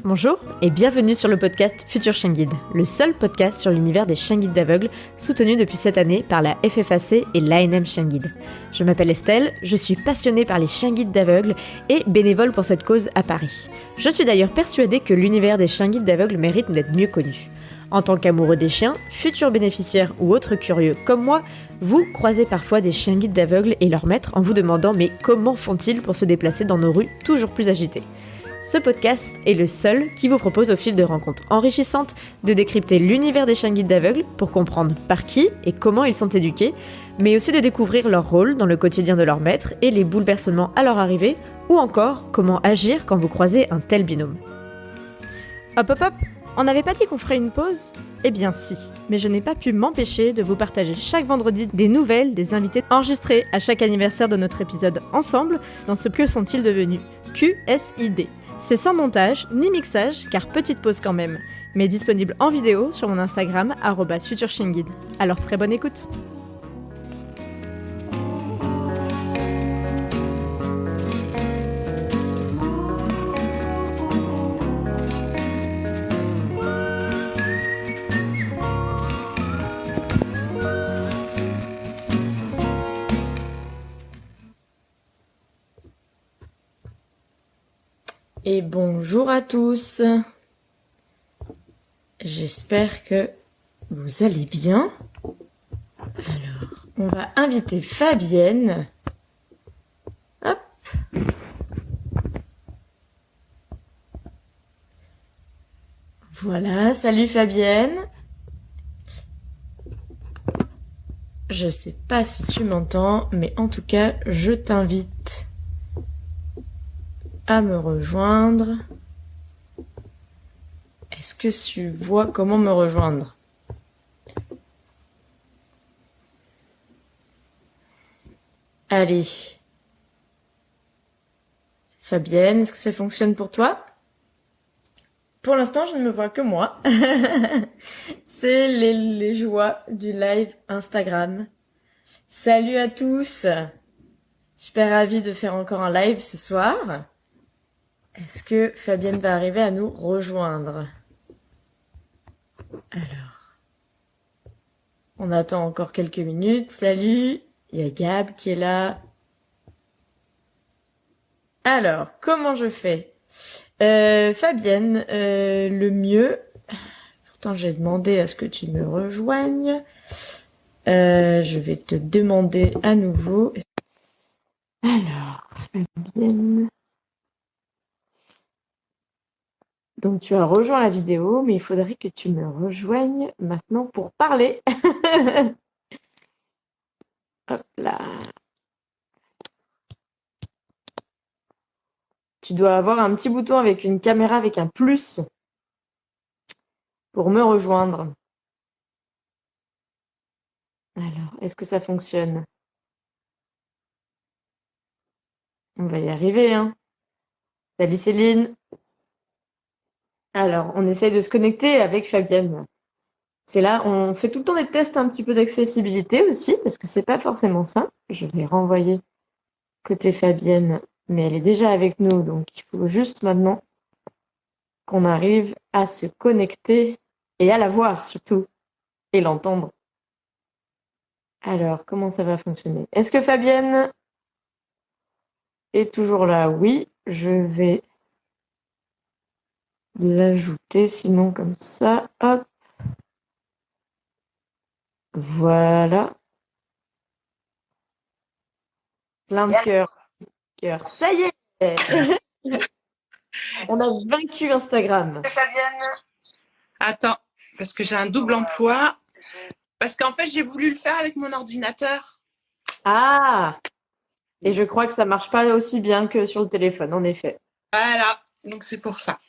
Bonjour et bienvenue sur le podcast Futur Chien Guide, le seul podcast sur l'univers des chiens guides d'aveugles soutenu depuis cette année par la FFAC et l'ANM Chien Guide. Je m'appelle Estelle, je suis passionnée par les chiens guides d'aveugles et bénévole pour cette cause à Paris. Je suis d'ailleurs persuadée que l'univers des chiens guides d'aveugles mérite d'être mieux connu. En tant qu'amoureux des chiens, futurs bénéficiaires ou autres curieux comme moi, vous croisez parfois des chiens guides d'aveugles et leurs maîtres en vous demandant mais comment font-ils pour se déplacer dans nos rues toujours plus agitées ? Ce podcast est le seul qui vous propose au fil de rencontres enrichissantes de décrypter l'univers des chiens guides d'aveugles pour comprendre par qui et comment ils sont éduqués, mais aussi de découvrir leur rôle dans le quotidien de leur maître et les bouleversements à leur arrivée, ou encore comment agir quand vous croisez un tel binôme. Hop hop hop, on n'avait pas dit qu'on ferait une pause ? Eh bien si, mais je n'ai pas pu m'empêcher de vous partager chaque vendredi des nouvelles des invités enregistrés à chaque anniversaire de notre épisode ensemble dans ce Que sont-ils devenus ? QSID. C'est sans montage ni mixage, car petite pause quand même, mais disponible en vidéo sur mon Instagram @futurchienguide. Alors très bonne écoute. Et bonjour à tous. J'espère que vous allez bien. Alors, on va inviter Fabienne. Hop. Voilà, salut Fabienne. Je sais pas si tu m'entends, mais en tout cas, je t'invite à me rejoindre. Est-ce que tu vois comment me rejoindre ? Allez. Fabienne, est-ce que ça fonctionne pour toi ? Pour l'instant, je ne me vois que moi. C'est les joies du live Instagram. Salut à tous. Super ravie de faire encore un live ce soir. Est-ce que Fabienne va arriver à nous rejoindre ? Alors, on attend encore quelques minutes. Salut, il y a Gab qui est là. Alors, comment je fais ? Fabienne, le mieux... Pourtant, j'ai demandé à ce que tu me rejoignes. Je vais te demander à nouveau. Alors, Fabienne... Donc tu as rejoint la vidéo, mais il faudrait que tu me rejoignes maintenant pour parler. Hop là. Tu dois avoir un petit bouton avec une caméra avec un plus pour me rejoindre. Alors, est-ce que ça fonctionne ? On va y arriver, hein. Salut Céline. Alors, on essaye de se connecter avec Fabienne. C'est là, on fait tout le temps des tests un petit peu d'accessibilité aussi, parce que c'est pas forcément simple. Je vais renvoyer côté Fabienne, mais elle est déjà avec nous, donc il faut juste maintenant qu'on arrive à se connecter et à la voir surtout, et l'entendre. Alors, comment ça va fonctionner ? Est-ce que Fabienne est toujours là ? Oui, je vais l'ajouter, sinon comme ça, hop. Voilà. Plein de cœurs. Ça y est. On a vaincu Instagram. Fabienne. Attends, parce que j'ai un double emploi. Parce qu'en fait, j'ai voulu le faire avec mon ordinateur. Ah ! Et je crois que ça marche pas aussi bien que sur le téléphone, en effet. Voilà, donc c'est pour ça.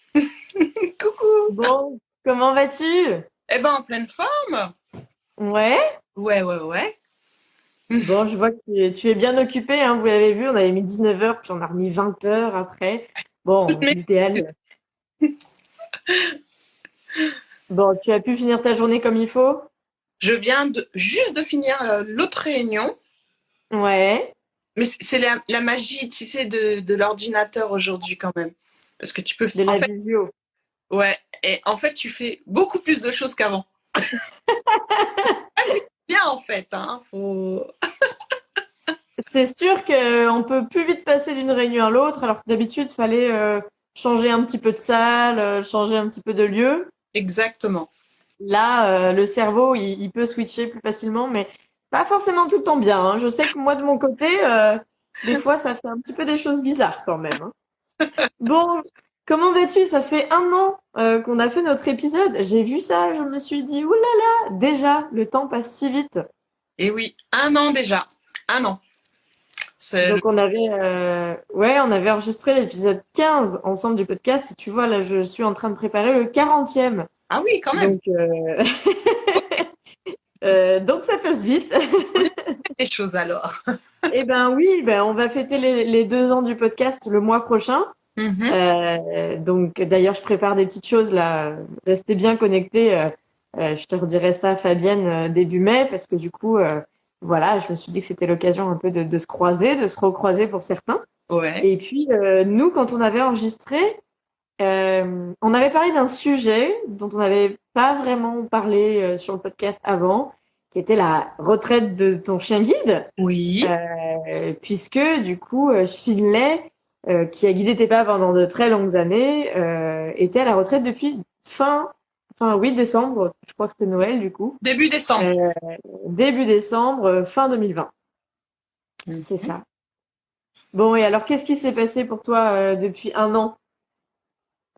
Coucou. Bon, comment vas-tu ? Eh ben, en pleine forme. Ouais. Ouais. Bon, je vois que tu es bien occupé, hein, vous l'avez vu, on avait mis 19h, puis on a remis 20h après. Bon, Mais... l'idéal. Bon, tu as pu finir ta journée comme il faut ? Je viens juste de finir l'autre réunion. Ouais. Mais c'est la magie, tu sais, de l'ordinateur aujourd'hui quand même. Parce que tu peux... De la visio. Ouais, et en fait, tu fais beaucoup plus de choses qu'avant. Ah, c'est bien en fait, hein. C'est sûr qu'on peut plus vite passer d'une réunion à l'autre, alors que d'habitude, il fallait changer un petit peu de salle, changer un petit peu de lieu. Exactement. Là, le cerveau, il peut switcher plus facilement, mais pas forcément tout le temps bien, hein. Je sais que moi, de mon côté, des fois, ça fait un petit peu des choses bizarres quand même, hein. Bon, comment vas-tu? Ça fait un an qu'on a fait notre épisode. J'ai vu ça, je me suis dit, oulala, déjà, le temps passe si vite. Et oui, 1 an déjà. 1 an. C'est le- Donc on avait enregistré l'épisode 15 ensemble du podcast. Si tu vois, là, je suis en train de préparer le 40e. Ah oui, quand même. Donc, donc ça passe vite. On est des choses alors. Eh ben oui, ben on va fêter les 2 ans du podcast le mois prochain. Mhm. Donc d'ailleurs, je prépare des petites choses là. Restez bien connectés. Je te redirai ça, Fabienne, début mai, parce que du coup, voilà, je me suis dit que c'était l'occasion un peu de se croiser, de se recroiser pour certains. Ouais. Et puis, nous, quand on avait enregistré, on avait parlé d'un sujet dont on n'avait pas vraiment parlé sur le podcast avant, qui était la retraite de ton chien guide, Oui. puisque du coup, Finlay, qui a guidé tes pas pendant de très longues années, était à la retraite depuis oui, décembre, je crois que c'était Noël du coup, Début décembre. euh, début décembre, fin 2020, c'est Mhm. ça. Bon, et alors, qu'est-ce qui s'est passé pour toi depuis un an?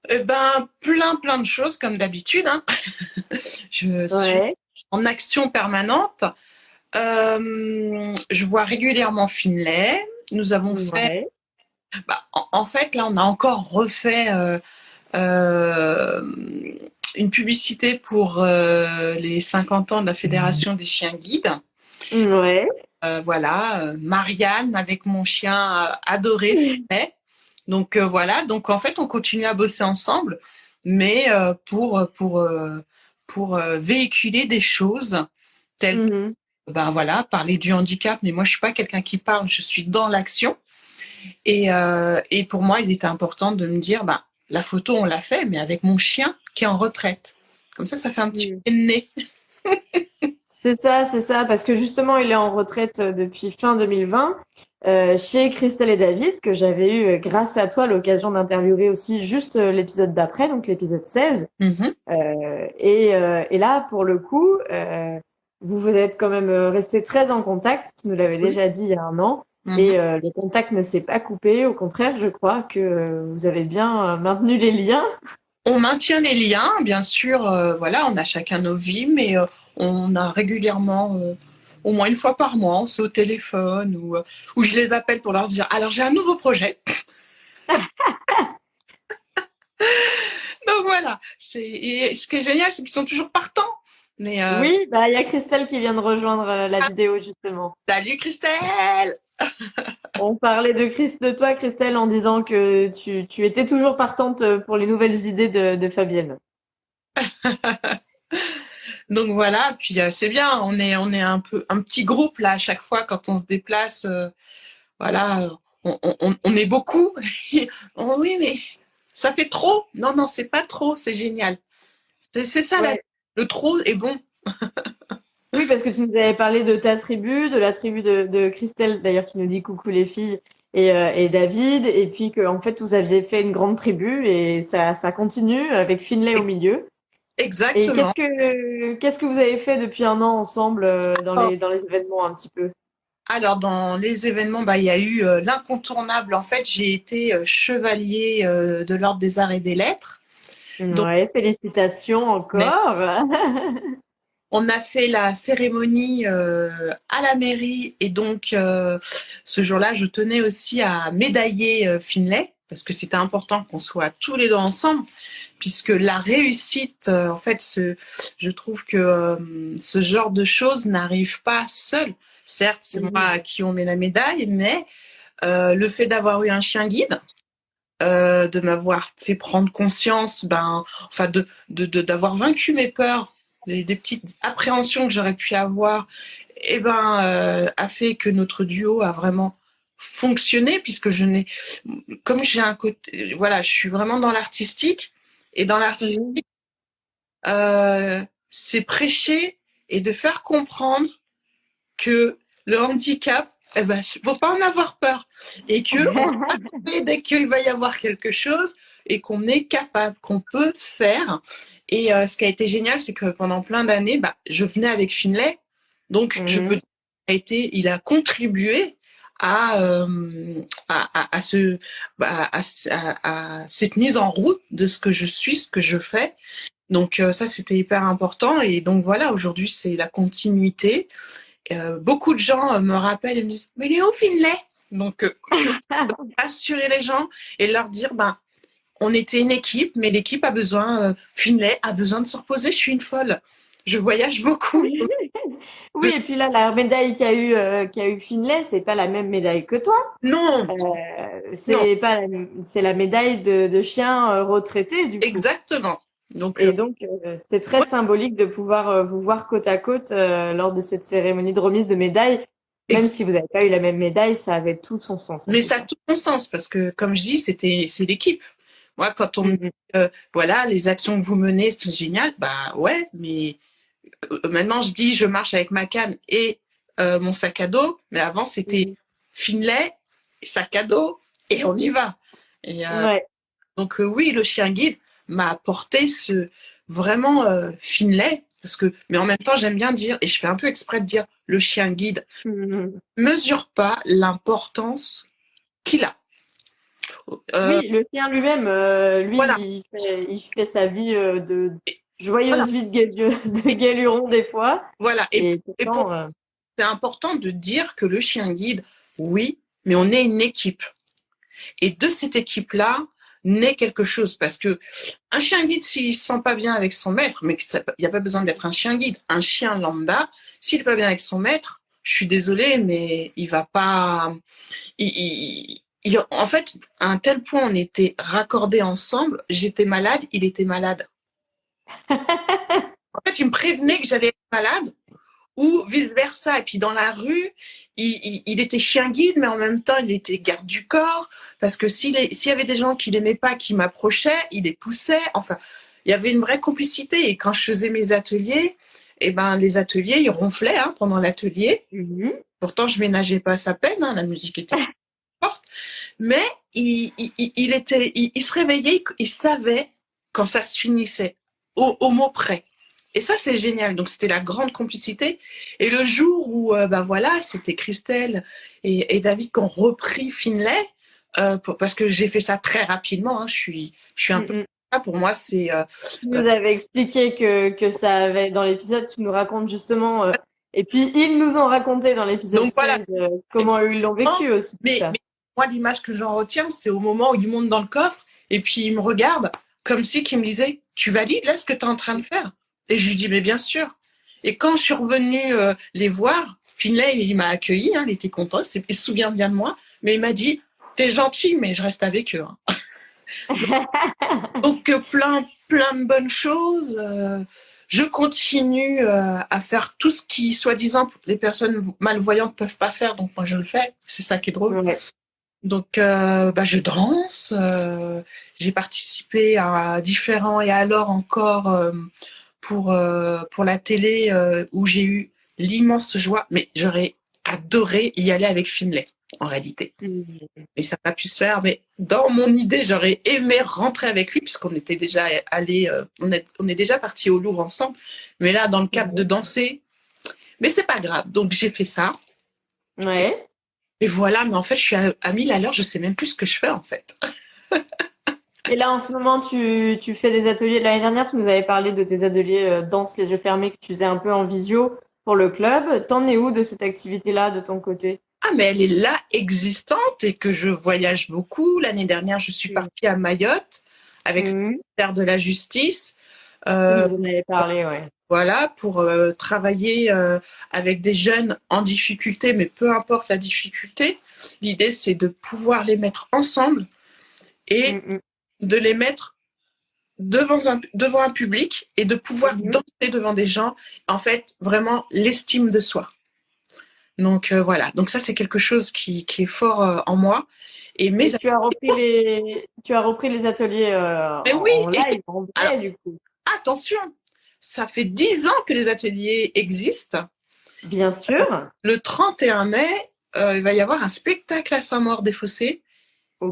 Eh ben, plein de choses comme d'habitude, hein. Je suis Ouais, en action permanente. Je vois régulièrement Finlay. Nous avons fait, ouais. en fait, là, on a encore refait euh, une publicité pour les 50 ans de la Fédération des chiens guides. Ouais. Voilà, Marianne avec mon chien adoré Finlay. Donc voilà, donc en fait, on continue à bosser ensemble, mais pour véhiculer des choses telles que, Mhm. ben voilà, parler du handicap. Mais moi, je suis pas quelqu'un qui parle, je suis dans l'action. Et pour moi, il était important de me dire, bah, la photo, on l'a fait, mais avec mon chien qui est en retraite. Comme ça fait un petit Mhm. peu de nez. C'est ça, parce que justement, il est en retraite depuis fin 2020 chez Christelle et David, que j'avais eu, grâce à toi, l'occasion d'interviewer aussi juste l'épisode d'après, donc l'épisode 16. Mhm, Et là, pour le coup, vous êtes quand même restés très en contact. Tu nous l'avais oui. déjà dit il y a un an. Mhm. Et le contact ne s'est pas coupé. Au contraire, je crois que vous avez bien maintenu les liens. On maintient les liens, bien sûr. Voilà, on a chacun nos vies, mais on a régulièrement, au moins une fois par mois, on s'est au téléphone ou je les appelle pour leur dire, alors j'ai un nouveau projet. Donc voilà. Et ce qui est génial, c'est qu'ils sont toujours partants. Mais Oui, bah il y a Christelle qui vient de rejoindre la vidéo justement. salut Christelle. On parlait de toi, Christelle, en disant que tu étais toujours partante pour les nouvelles idées de Fabienne. Donc voilà. Puis c'est bien. On est un petit groupe là à chaque fois quand on se déplace. Voilà. On est beaucoup. Oh oui, mais ça fait trop. Non, non, c'est pas trop. C'est génial. C'est ça, Ouais. le trop est bon. Oui, parce que tu nous avais parlé de ta tribu, de la tribu de Christelle, d'ailleurs, qui nous dit coucou les filles, et David, et puis que en fait, vous aviez fait une grande tribu, et ça continue avec Finlay au milieu. Et Exactement. qu'est-ce que vous avez fait depuis un an ensemble dans Oh, les événements un petit peu? alors, dans les événements, bah, il y a eu l'incontournable. En fait, j'ai été chevalier de l'Ordre des Arts et des Lettres. Donc, Ouais, félicitations mais encore. on a fait la cérémonie à la mairie. Et donc, ce jour-là, je tenais aussi à médailler Finlay, parce que c'était important qu'on soit tous les deux ensemble, puisque la réussite, en fait, je trouve que ce genre de choses n'arrive pas seul. Certes, c'est moi Mhm. à qui on met la médaille, mais le fait d'avoir eu un chien guide, de m'avoir fait prendre conscience, enfin, d'avoir vaincu mes peurs, des petites appréhensions que j'aurais pu avoir, a fait que notre duo a vraiment fonctionné, puisque comme j'ai un côté, voilà, je suis vraiment dans l'artistique. Et dans l'artistique, c'est prêcher et de faire comprendre que le handicap, eh ben, faut pas en avoir peur. Et que on va tomber dès qu'il va y avoir quelque chose et qu'on est capable, qu'on peut faire. Et ce qui a été génial, c'est que pendant plein d'années, je venais avec Finlay. Donc, je peux dire il a contribué à, cette mise en route de ce que je suis, ce que je fais. Donc, ça, c'était hyper important. Et donc, voilà, aujourd'hui, c'est la continuité. Beaucoup de gens me rappellent et me disent mais il est où Finlay? Donc je veux rassurer les gens et leur dire on était une équipe, mais l'équipe a besoin, Finlay a besoin de se reposer. Je suis une folle, je voyage beaucoup. Oui, et puis là, la médaille qu'a eu Finlay, c'est pas la même médaille que toi. Non, C'est pas, c'est la médaille de chien retraité du coup. Exactement. Donc, Et donc, c'est très symbolique de pouvoir vous voir côte à côte lors de cette cérémonie de remise de médaille. Même si vous n'avez pas eu la même médaille, ça avait tout son sens. Mais ça a tout son sens parce que, comme je dis, c'est l'équipe. Moi, quand on me dit, voilà, les actions que vous menez, c'est génial, ouais, mais maintenant je dis, je marche avec ma canne et mon sac à dos, mais avant c'était Finlay, sac à dos et on y va. Et, donc oui, le chien guide m'a apporté ce vraiment Finlay, parce que, mais en même temps j'aime bien dire, et je fais un peu exprès de dire le chien guide, mesure pas l'importance qu'il a. Oui, le chien lui-même, lui, voilà. il fait sa vie de joyeuse vie de galuron des fois. Voilà. Et c'est important de dire que le chien guide, oui, mais on est une équipe. Et de cette équipe-là naît quelque chose. Parce que un chien guide, s'il se sent pas bien avec son maître, mais il n'y a pas besoin d'être un chien guide. Un chien lambda, s'il n'est pas bien avec son maître, je suis désolée, mais il va pas... en fait, à un tel point, on était raccordés ensemble. J'étais malade, il était malade. En fait, il me prévenait que j'allais être malade ou vice-versa. Et puis dans la rue, il était chien guide, mais en même temps, il était garde du corps. Parce que s'il y avait des gens qui l'aimaient pas, qui m'approchaient, il les poussait. Enfin, il y avait une vraie complicité. Et quand je faisais mes ateliers, les ateliers, ils ronflaient pendant l'atelier. Pourtant, je ménageais pas sa peine. La musique était forte. Mais il se réveillait, il savait quand ça se finissait, au mot près. Et ça, c'est génial. Donc, c'était la grande complicité. Et le jour où, voilà, c'était Christelle et David qui ont repris Finlay, parce que j'ai fait ça très rapidement. Je suis un peu... Pour moi, c'est... Tu nous avais expliqué que ça avait... Dans l'épisode, tu nous racontes justement... et puis, ils nous ont raconté dans l'épisode 16 voilà. Comment ils l'ont vécu aussi. Mais moi, l'image que j'en retiens, c'est au moment où ils montent dans le coffre et puis ils me regardent comme si qu'ils me disaient « Tu valides là ce que tu es en train de faire ?» Et je lui dis, mais bien sûr. Et quand je suis revenue les voir, Finlay, il m'a accueilli, il était content, il se souvient bien de moi, mais il m'a dit, t'es gentil, mais je reste avec eux. Donc, plein de bonnes choses. Je continue à faire tout ce qui, soi-disant, les personnes malvoyantes ne peuvent pas faire, donc moi je le fais. C'est ça qui est drôle. Ouais. Donc, je danse. J'ai participé à différents et alors encore... pour la télé où j'ai eu l'immense joie, mais j'aurais adoré y aller avec Finlay, en réalité. Mais ça n'a pas pu se faire, mais dans mon idée, j'aurais aimé rentrer avec lui, puisqu'on était déjà allés, on est déjà partis au Louvre ensemble, mais là, dans le cadre de danser, mais c'est pas grave, donc j'ai fait ça. Ouais. Et voilà, mais en fait, je suis à 1000 à l'heure, je sais même plus ce que je fais, en fait. Et là, en ce moment, tu fais des ateliers. L'année dernière, tu nous avais parlé de tes ateliers danse les yeux fermés que tu faisais un peu en visio pour le club. T'en es où de cette activité-là, de ton côté? Ah, mais elle est là, existante, et que je voyage beaucoup. L'année dernière, je suis partie à Mayotte avec le ministère de la Justice. Vous en avez parlé, ouais. Voilà, pour travailler avec des jeunes en difficulté, mais peu importe la difficulté. L'idée, c'est de pouvoir les mettre ensemble et de les mettre devant un public et de pouvoir danser devant des gens. En fait, vraiment, l'estime de soi. Donc voilà. Donc ça, c'est quelque chose qui est fort en moi. Et Et tu as repris les ateliers mais oui. en live, en Alors vrai, du coup. attention, ça fait 10 ans que les ateliers existent. Bien sûr. Le 31 mai, il va y avoir un spectacle à Saint-Maur-des-Fossés.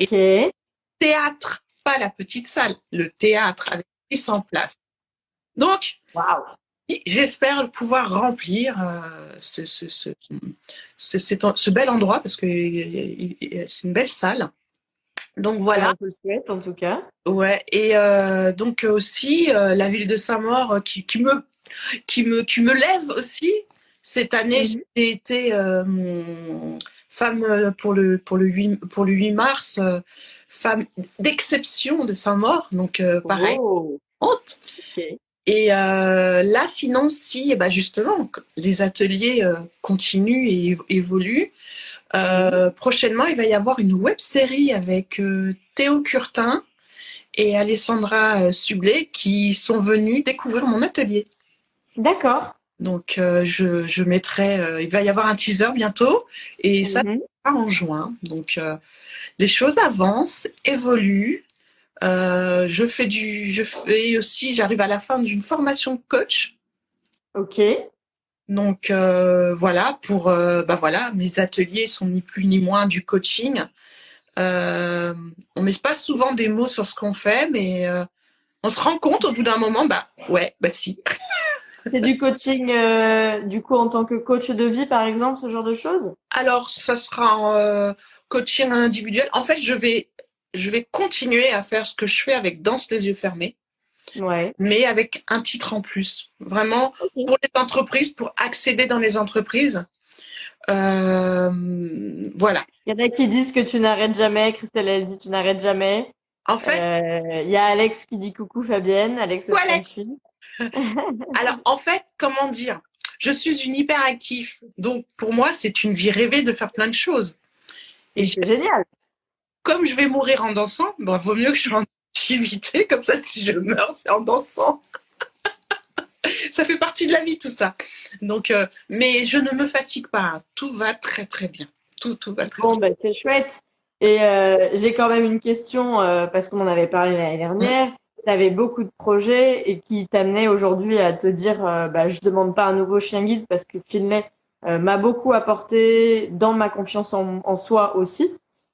Et Ok. théâtre, pas la petite salle, le théâtre avec 600 places. Donc, Waouh. j'espère pouvoir remplir ce bel endroit parce que c'est une belle salle. Donc Ben, voilà, on te le souhaite, en tout cas. ouais. Et donc aussi la ville de Saint-Maur qui me lève aussi. Cette année, Mhm. j'ai été femme pour le 8 mars, femme d'exception de Saint-Maur. Donc pareil, Oh, honte. ok. Et là, sinon, si, eh ben justement, les ateliers continuent et évoluent. Prochainement, il va y avoir une web série avec Théo Curtin et Alessandra Sublet qui sont venus découvrir mon atelier. D'accord. Donc, je mettrai. Il va y avoir un teaser bientôt et ça Mhm. sera en juin. Donc, les choses avancent, évoluent. Je fais aussi. J'arrive à la fin d'une formation de coach. Ok. Donc voilà voilà, mes ateliers sont ni plus ni moins du coaching. On met pas souvent des mots sur ce qu'on fait, mais on se rend compte au bout d'un moment, ouais, si. C'est du coaching, du coup, en tant que coach de vie, par exemple, ce genre de choses? Alors ça sera en coaching individuel. En fait, je vais continuer à faire ce que je fais avec Danse les yeux fermés, Ouais. mais avec un titre en plus. Vraiment Ok. pour les entreprises, pour accéder dans les entreprises. Voilà. Il y en a qui disent que tu n'arrêtes jamais. Christelle, elle dit tu n'arrêtes jamais. En fait, Il y a Alex qui dit coucou Fabienne, Alex voilà. Franchi. Alors, en fait, comment dire? Je suis une hyperactive. Donc, pour moi, c'est une vie rêvée de faire plein de choses. Et C'est génial. comme je vais mourir en dansant, vaut mieux que je sois en activité. Comme ça, si je meurs, c'est en dansant. Ça fait partie de la vie, tout ça. Donc, mais je ne me fatigue pas, hein. Tout va très, très bien. Tout va très, Bon, très ben, c'est chouette. Et j'ai quand même une question, parce qu'on en avait parlé l'année bien. dernière. Tu avais beaucoup de projets et qui t'amenaient aujourd'hui à te dire, je demande pas un nouveau chien guide parce que Finlay m'a beaucoup apporté dans ma confiance en soi aussi,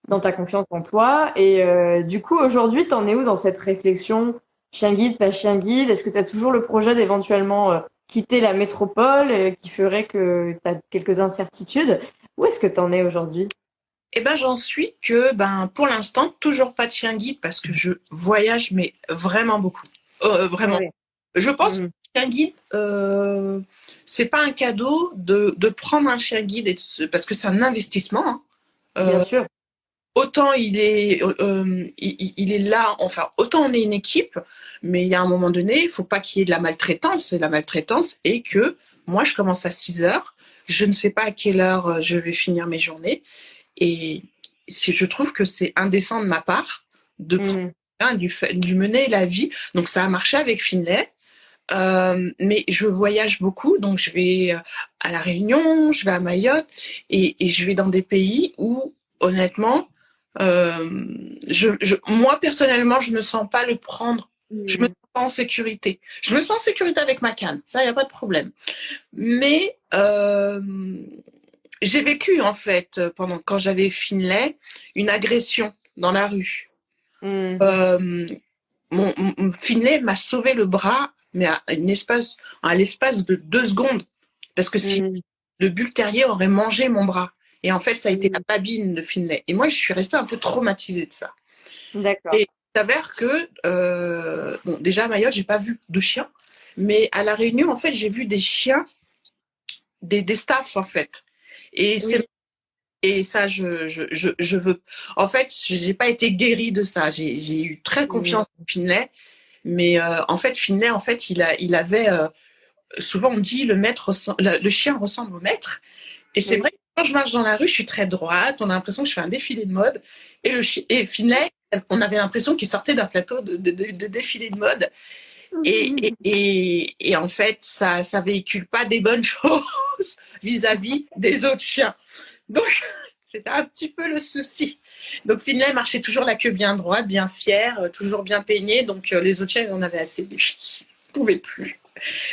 dans ta confiance en toi. Et du coup, aujourd'hui, t'en es où dans cette réflexion? Chien guide, pas chien guide? Est-ce que tu as toujours le projet d'éventuellement quitter la métropole qui ferait que tu as quelques incertitudes? Où est-ce que tu en es aujourd'hui? Eh ben, j'en suis que, pour l'instant, toujours pas de chien guide parce que je voyage, mais vraiment beaucoup. Vraiment. Ouais. Je pense que Mhm. le chien guide, c'est pas un cadeau de prendre un chien guide parce que c'est un investissement, hein. Bien Euh, sûr. autant il est là, enfin, autant on est une équipe, mais il y a un moment donné, il faut pas qu'il y ait de la maltraitance. Et la maltraitance est que moi, je commence à 6 heures, je ne sais pas à quelle heure je vais finir mes journées. Et je trouve que c'est indécent de ma part de prendre Mhm. du mener la vie. Donc ça a marché avec Finlay, mais je voyage beaucoup, donc je vais à La Réunion, je vais à Mayotte, et je vais dans des pays où honnêtement, moi personnellement, je ne sens pas le prendre. Je me Mhm. sens pas en sécurité. Je me sens en sécurité avec ma canne, ça y a pas de problème. Mais j'ai vécu en fait quand j'avais Finlay une agression dans la rue. Mhm. Euh, mon Finlay m'a sauvé le bras, mais à l'espace de 2 secondes, parce que si Mhm. le bull terrier aurait mangé mon bras. Et en fait, ça a été la Mhm. babine de Finlay. Et moi, je suis restée un peu traumatisée de ça. D'accord. Et il s'avère que, déjà à Mayotte, j'ai pas vu de chien, mais à La Réunion, en fait, j'ai vu des chiens, des staffs en fait. Et Oui. ça, je veux. En fait, j'ai pas été guérie de ça. J'ai eu très Mhm. confiance en Finlay, mais en fait, Finlay, en fait, il avait. Souvent, on dit le chien ressemble au maître. Et c'est Oui. vrai que quand je marche dans la rue, je suis très droite. On a l'impression que je fais un défilé de mode. Et Finlay, on avait l'impression qu'il sortait d'un plateau de défilé de mode. Et en fait, ça véhicule pas des bonnes choses. vis-à-vis des autres chiens. Donc, c'était un petit peu le souci. Donc, Finlay marchait toujours la queue bien droite, bien fière, toujours bien peignée. Donc, les autres chiens, ils en avaient assez. Ils ne pouvaient plus.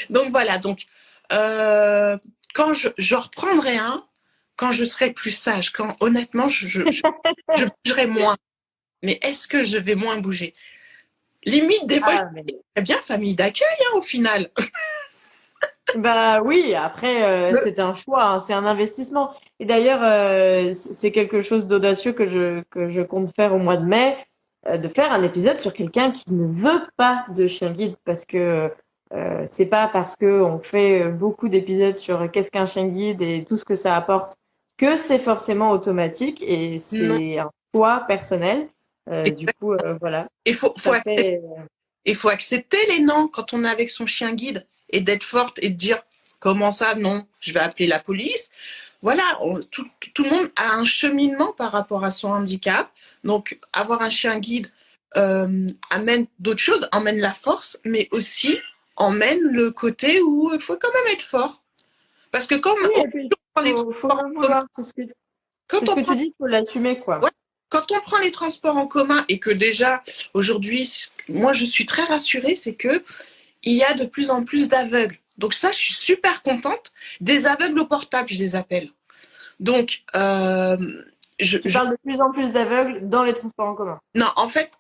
Donc, voilà. Donc, quand je reprendrai un, quand je serai plus sage, quand honnêtement, je bougerai moins. Mais est-ce que je vais moins bouger? Limite, des fois, c'est bien famille d'accueil, hein, au final. Bah oui, après, c'est un choix, hein, c'est un investissement. Et d'ailleurs, c'est quelque chose d'audacieux que je compte faire au mois de mai, de faire un épisode sur quelqu'un qui ne veut pas de chien guide, parce que c'est pas parce que on fait beaucoup d'épisodes sur qu'est-ce qu'un chien guide et tout ce que ça apporte que c'est forcément automatique, et Non. c'est un choix personnel. Du coup, voilà. Il faut Ça accepter. fait... Il faut accepter les non quand on est avec son chien guide et d'être forte et de dire comment ça, non, je vais appeler la police. Voilà, tout le monde a un cheminement par rapport à son handicap. Donc, avoir un chien guide amène d'autres choses, emmène la force, mais aussi emmène le côté où il faut quand même être fort. Parce que comme Oui, et puis, faut le vouloir, c'est ce que tu dis, il faut l'assumer, quoi. Ouais. Quand on prend les transports en commun et que déjà, aujourd'hui, moi, je suis très rassurée, c'est que il y a de plus en plus d'aveugles. Donc ça, je suis super contente. Des aveugles au portable, je les appelle. Donc, Tu parles de plus en plus d'aveugles dans les transports en commun. Non, en fait,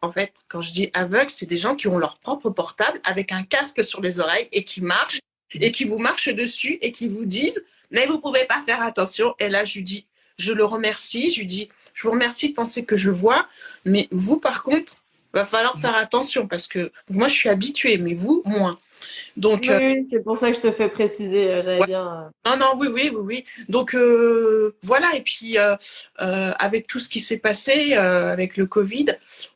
quand je dis aveugles, c'est des gens qui ont leur propre portable avec un casque sur les oreilles et qui marchent et qui vous marchent dessus et qui vous disent « mais vous pouvez pas faire attention ». Et là, je lui dis, je le remercie, je lui dis « je vous remercie de penser que je vois, mais vous, par contre, va falloir faire attention parce que moi, je suis habituée, mais vous, moins ». Donc, oui, c'est pour ça que je te fais préciser. J'avais ouais. bien. Non, oui. Donc voilà. Et puis avec tout ce qui s'est passé avec le Covid,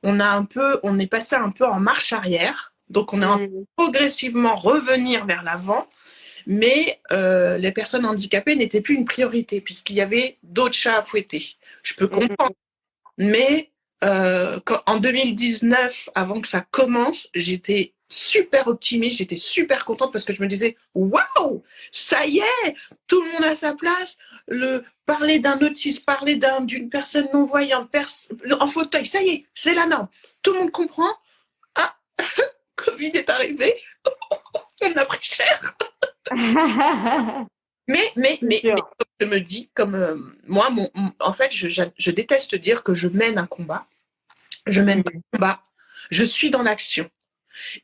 on est passé un peu en marche arrière. Donc on est en progressivement revenir vers l'avant. Mais les personnes handicapées n'étaient plus une priorité puisqu'il y avait d'autres chats à fouetter. Je peux comprendre. Mais en 2019, avant que ça commence, j'étais super optimiste, j'étais super contente parce que je me disais waouh, ça y est, tout le monde a sa place. Parler d'un autiste, parler d'une personne non voyante, en fauteuil, ça y est, c'est la norme. Tout le monde comprend. Ah, Covid est arrivé, on a pris cher. Mais comme je me dis, moi, en fait, je déteste dire que je mène un combat. Je mène pas un combat. Je suis dans l'action.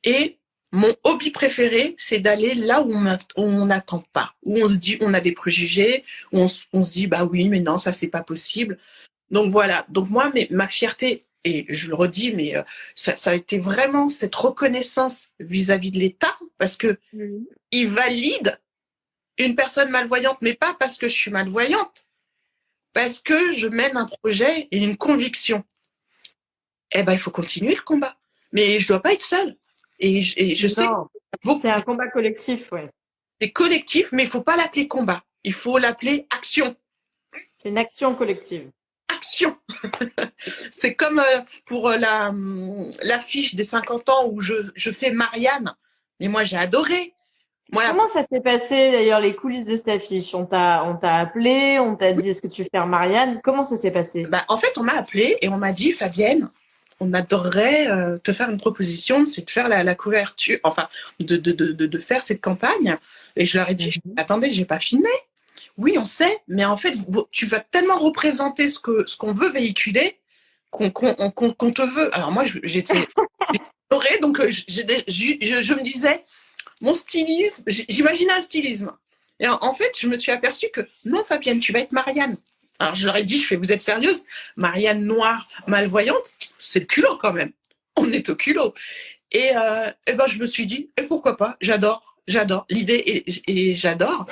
Et mon hobby préféré, c'est d'aller là où on n'attend pas, où on se dit, on a des préjugés, où on se dit, bah oui, mais non, ça c'est pas possible. Donc voilà. Donc moi, ma fierté, et je le redis, mais ça a été vraiment cette reconnaissance vis-à-vis de l'État, parce que il valide une personne malvoyante, mais pas parce que je suis malvoyante, parce que je mène un projet et une conviction. Eh ben, il faut continuer le combat. Mais je dois pas être seule. Et je sais. C'est un combat collectif, ouais. C'est collectif, mais il faut pas l'appeler combat. Il faut l'appeler action. C'est une action collective. Action. C'est comme pour l'affiche des 50 ans où je fais Marianne. Mais moi, j'ai adoré. Comment ça s'est passé d'ailleurs les coulisses de cette affiche? On t'a appelé, on t'a dit est-ce que tu veux faire Marianne? Comment ça s'est passé? En fait, on m'a appelé et on m'a dit Fabienne, on adorerait te faire une proposition, c'est de faire la couverture, enfin de faire cette campagne. Et je leur ai dit attendez, j'ai pas filmé. Oui, on sait, mais en fait, tu vas tellement représenter ce qu'on veut véhiculer qu'on te veut. Alors moi, j'étais dorée, donc je me disais mon stylisme, j'imaginais un stylisme. Et en fait, je me suis aperçue que non, Fabienne, tu vas être Marianne. Alors, je leur ai dit, vous êtes sérieuse? Marianne noire, malvoyante, c'est le culot quand même. On est au culot. Et ben, je me suis dit, et pourquoi pas? J'adore l'idée et j'adore.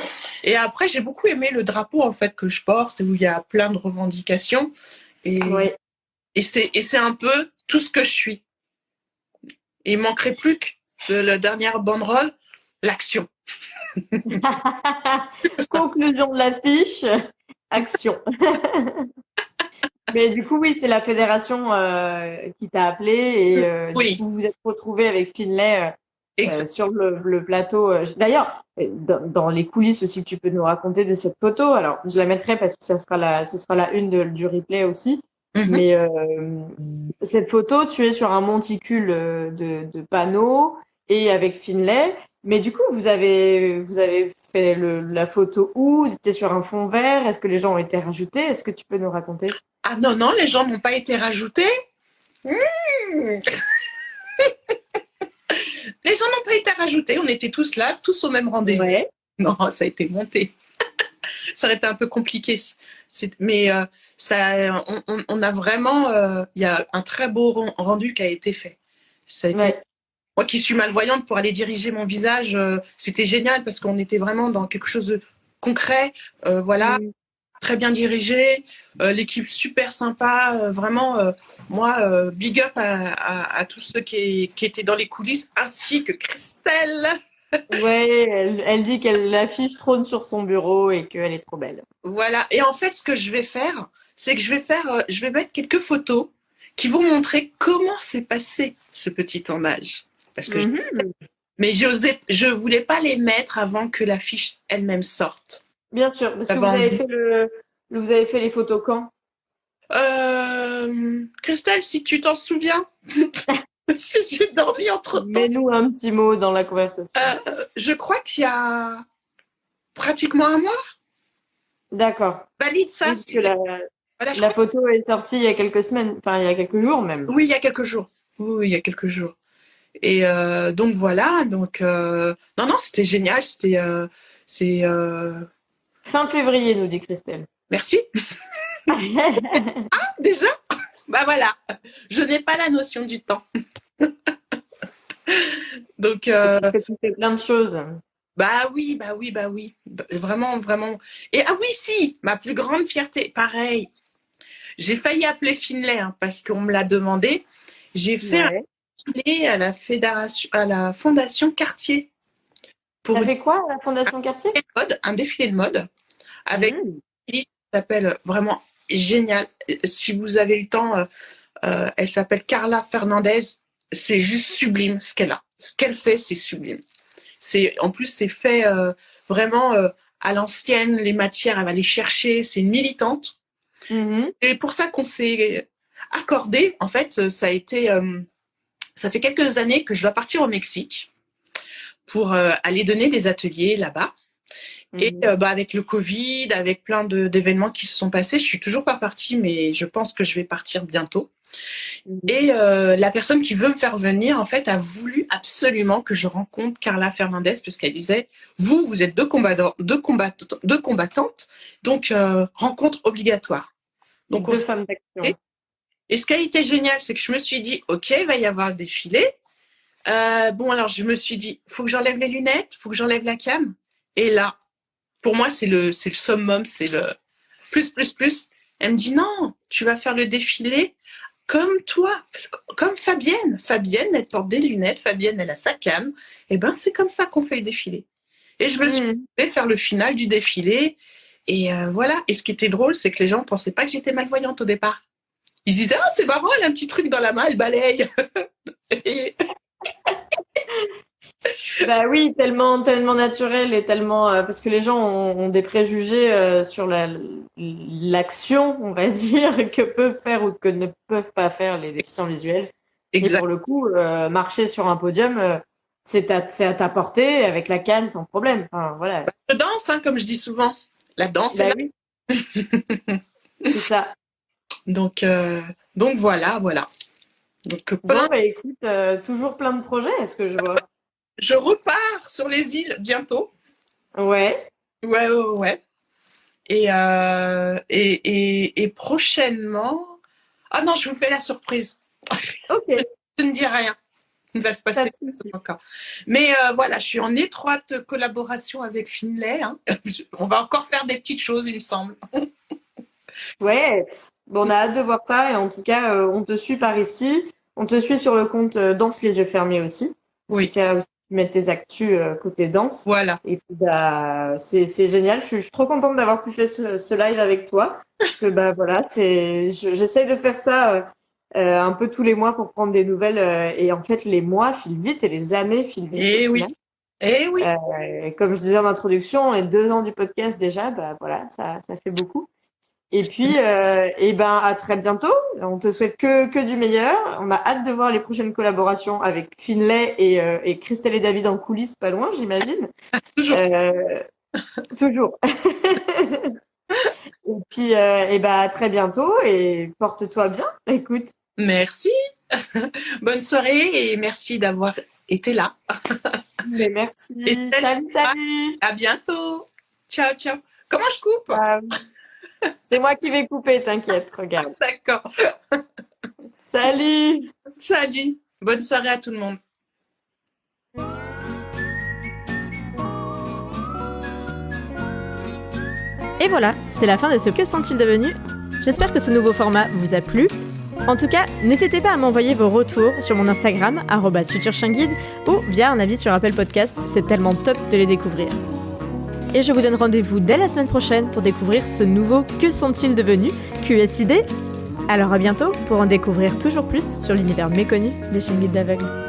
Et après, j'ai beaucoup aimé le drapeau en fait que je porte où il y a plein de revendications. Et c'est un peu tout ce que je suis. Et il manquerait plus que la dernière banderole, l'action. Conclusion de l'affiche, action. Mais du coup, oui, c'est la fédération qui t'a appelé et oui. du coup, vous vous êtes retrouvés avec Finlay Exact. sur le plateau. D'ailleurs, dans les coulisses aussi que tu peux nous raconter de cette photo. Alors, je la mettrai parce que ce sera la une du replay aussi. Mhm. Mais cette photo, tu es sur un monticule de panneaux et avec Finlay. Mais du coup, vous avez fait la photo où? Vous étiez sur un fond vert? Est-ce que les gens ont été rajoutés? Est-ce que tu peux nous raconter? Ah non, non, les gens n'ont pas été rajoutés. Mmh. Les gens n'ont pas été rajoutés. On était tous là, tous au même rendez-vous. Ouais. Non, ça a été monté. Ça aurait été un peu compliqué. Mais ça, on a vraiment, il y a un très beau rendu qui a été fait. Ça a été, Ouais. moi qui suis malvoyante, pour aller diriger mon visage, c'était génial parce qu'on était vraiment dans quelque chose de concret. Voilà, Mm. très bien dirigé, l'équipe super sympa, vraiment, moi, big up à tous ceux qui étaient dans les coulisses, ainsi que Christelle. Ouais, elle dit qu'elle l'affiche trône sur son bureau et qu'elle est trop belle. Voilà. Et en fait, ce que je vais faire, c'est que je vais mettre quelques photos qui vont montrer comment s'est passé ce petit tournage. Parce que, Mhm. mais je voulais pas les mettre avant que l'affiche elle-même sorte. Bien sûr, parce que J'avais envie. vous avez fait les photos quand? Christelle, si tu t'en souviens, parce que j'ai dormi entre temps. Mets-nous un petit mot dans la conversation. Je crois qu'il y a pratiquement un mois. D'accord. Valide ça. Oui, parce que Voilà, je la crois. photo est sortie il y a quelques semaines, enfin il y a quelques jours même. Oui, il y a quelques jours. Oui, il y a quelques jours. Et donc voilà. Donc non, non, c'était génial. C'est Fin février, nous dit Christelle. merci. Déjà. Bah voilà. Je n'ai pas la notion du temps. Donc C'est parce que tu fais plein de choses. bah oui, bah oui, bah oui. Vraiment, vraiment. Et ah oui, si. Ma plus grande fierté. Pareil. J'ai failli appeler Finlay hein, parce qu'on me l'a demandé. J'ai fait un Ouais. défilé à la fédération, à la Fondation Cartier pour T'as fait quoi à la Fondation Cartier? un défilé de mode avec Mhm. une styliste qui s'appelle vraiment génial. Si vous avez le temps, elle s'appelle Carla Fernandez. C'est juste sublime ce qu'elle a. Ce qu'elle fait, c'est sublime. En plus, c'est fait vraiment à l'ancienne. Les matières, elle va les chercher. C'est une militante. Mhm. Et pour ça qu'on s'est accordé, en fait, ça fait quelques années que je dois partir au Mexique pour aller donner des ateliers là-bas. Et Mhm. bah, avec le Covid, avec plein d'événements qui se sont passés, je suis toujours pas partie, mais je pense que je vais partir bientôt. Mhm. Et la personne qui veut me faire venir, en fait, a voulu absolument que je rencontre Carla Fernandez, parce qu'elle disait, vous êtes deux combattantes, donc rencontre obligatoire. Donc on Deux s'est femmes fait. d'action. Et ce qui a été génial, c'est que je me suis dit, ok, il va y avoir le défilé. Bon, alors je me suis dit, faut que j'enlève les lunettes, faut que j'enlève la cam. Et là, pour moi, c'est le summum, c'est le plus. Elle me dit, non, tu vas faire le défilé comme toi, comme Fabienne. Fabienne, elle porte des lunettes, Fabienne, elle a sa cam. Et ben, c'est comme ça qu'on fait le défilé. Et je me suis Mhm. fait faire le final du défilé. Et voilà. Et ce qui était drôle, c'est que les gens ne pensaient pas que j'étais malvoyante au départ. Ils disaient, ah, c'est marrant, elle a un petit truc dans la main, elle balaye. Et Bah oui, tellement naturel et tellement parce que les gens ont des préjugés sur l'action, on va dire, que peuvent faire ou que ne peuvent pas faire les déficients visuels. Et exact. pour le coup, marcher sur un podium, c'est à ta portée avec la canne sans problème. Enfin voilà. Je danse, hein, comme je dis souvent. La danse est Bah là. oui, c'est ça. Donc, euh, donc voilà. Donc Bon plein. bah écoute, toujours plein de projets, est-ce que je vois? Je repars sur les îles bientôt. Ouais. Ouais. Et prochainement. Ah non, je vous fais la surprise. Ok. Je ne dis rien. Il va se Pas passer de souci. encore. Mais voilà, je suis en étroite collaboration avec Finlay. Hein. On va encore faire des petites choses, il me semble. Ouais, bon, on a hâte de voir ça et en tout cas, on te suit par ici. On te suit sur le compte Danse les yeux fermés aussi, parce que Oui, c'est là aussi que tu mets tes actus côté danse. voilà. Et puis, bah, c'est génial. Je suis trop contente d'avoir pu faire ce live avec toi. Parce que, bah, voilà, j'essaye de faire ça un peu tous les mois pour prendre des nouvelles. Et en fait, les mois filent vite et les années filent vite. Eh au oui, final. eh oui. Comme je disais en introduction, et 2 ans du podcast déjà, bah voilà, ça fait beaucoup. Et puis, à très bientôt. On te souhaite que du meilleur. On a hâte de voir les prochaines collaborations avec Finlay et Christelle et David en coulisses, pas loin, j'imagine. Toujours. Toujours. Et puis, à très bientôt et porte-toi bien. Écoute. Merci. Bonne soirée et merci d'avoir été là. Mais merci. Et Salut. À bientôt. Ciao, ciao. Comment je coupe? C'est moi qui vais couper, t'inquiète, regarde. D'accord. Salut. Salut. Bonne soirée à tout le monde. Et voilà, c'est la fin de ce Que sont-ils devenus ? J'espère que ce nouveau format vous a plu. En tout cas, n'hésitez pas à m'envoyer vos retours sur mon Instagram, @futureshangid, ou via un avis sur Apple Podcast, c'est tellement top de les découvrir. Et je vous donne rendez-vous dès la semaine prochaine pour découvrir ce nouveau Que sont-ils devenus ? QSID ? Alors à bientôt pour en découvrir toujours plus sur l'univers méconnu des chiens guides d'aveugles.